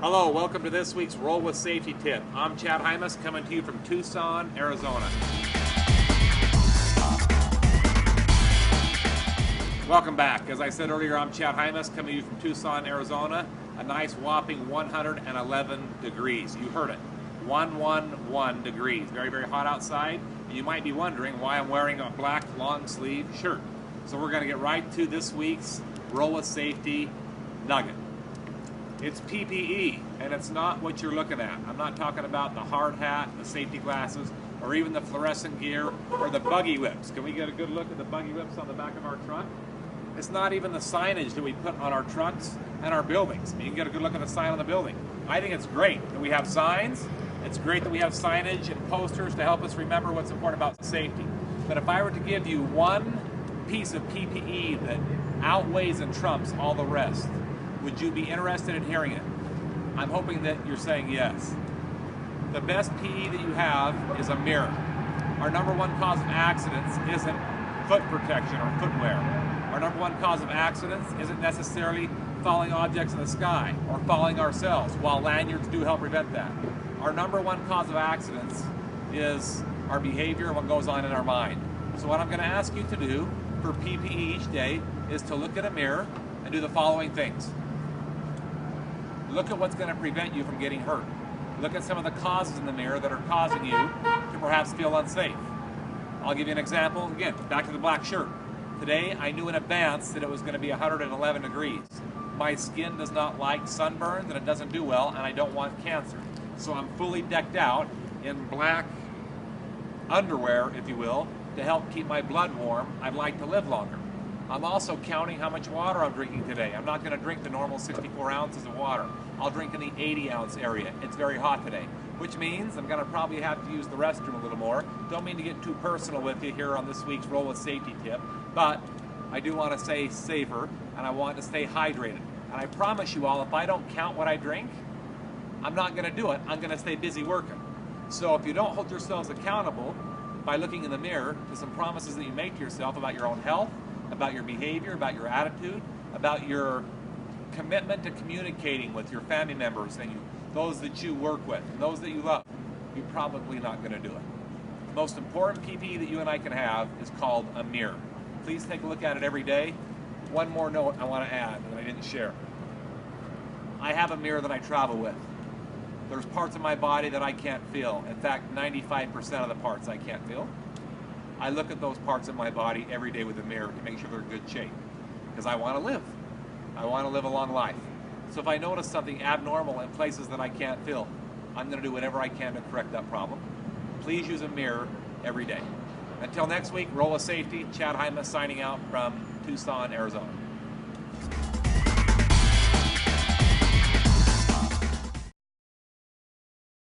Hello, welcome to this week's Roll with Safety Tip. I'm Chad Hymas, coming to you from Tucson, Arizona. Welcome back. As I said earlier, I'm Chad Hymas, coming to you from Tucson, Arizona. A nice whopping 111 degrees. You heard it, 111 degrees. Very, very hot outside. You might be wondering why I'm wearing a black long sleeve shirt. So we're going to get right to this week's Roll with Safety nugget. It's PPE, and it's not what you're looking at. I'm not talking about the hard hat, the safety glasses, or even the fluorescent gear, or the buggy whips. Can we get a good look at the buggy whips on the back of our truck? It's not even the signage that we put on our trucks and our buildings. You can get a good look at the sign on the building. I think it's great that we have signs. It's great that we have signage and posters to help us remember what's important about safety. But if I were to give you one piece of PPE that outweighs and trumps all the rest, would you be interested in hearing it? I'm hoping that you're saying yes. The best PE that you have is a mirror. Our number one cause of accidents isn't foot protection or footwear. Our number one cause of accidents isn't necessarily falling objects in the sky or falling ourselves, while lanyards do help prevent that. Our number one cause of accidents is our behavior and what goes on in our mind. So what I'm going to ask you to do for PPE each day is to look at a mirror and do the following things. Look at what's going to prevent you from getting hurt. Look at some of the causes in the mirror that are causing you to perhaps feel unsafe. I'll give you an example. Again, back to the black shirt. Today, I knew in advance that it was going to be 111 degrees. My skin does not like sunburns and it doesn't do well, and I don't want cancer. So I'm fully decked out in black underwear, if you will, to help keep my blood warm. I'd like to live longer. I'm also counting how much water I'm drinking today. I'm not going to drink the normal 64 ounces of water. I'll drink in the 80-ounce area. It's very hot today, which means I'm going to probably have to use the restroom a little more. Don't mean to get too personal with you here on this week's Roll with Safety Tip, but I do want to stay safer, and I want to stay hydrated. And I promise you all, if I don't count what I drink, I'm not going to do it. I'm going to stay busy working. So if you don't hold yourselves accountable by looking in the mirror to some promises that you make to yourself about your own health, about your behavior, about your attitude, about your commitment to communicating with your family members and those that you work with and those that you love, you're probably not going to do it. The most important PPE that you and I can have is called a mirror. Please take a look at it every day. One more note I want to add that I didn't share. I have a mirror that I travel with. There's parts of my body that I can't feel. In fact, 95% of the parts I can't feel. I look at those parts of my body every day with a mirror to make sure they're in good shape, because I want to live. I want to live a long life. So if I notice something abnormal in places that I can't feel, I'm going to do whatever I can to correct that problem. Please use a mirror every day. Until next week, Roll with Safety. Chad Hymas signing out from Tucson, Arizona.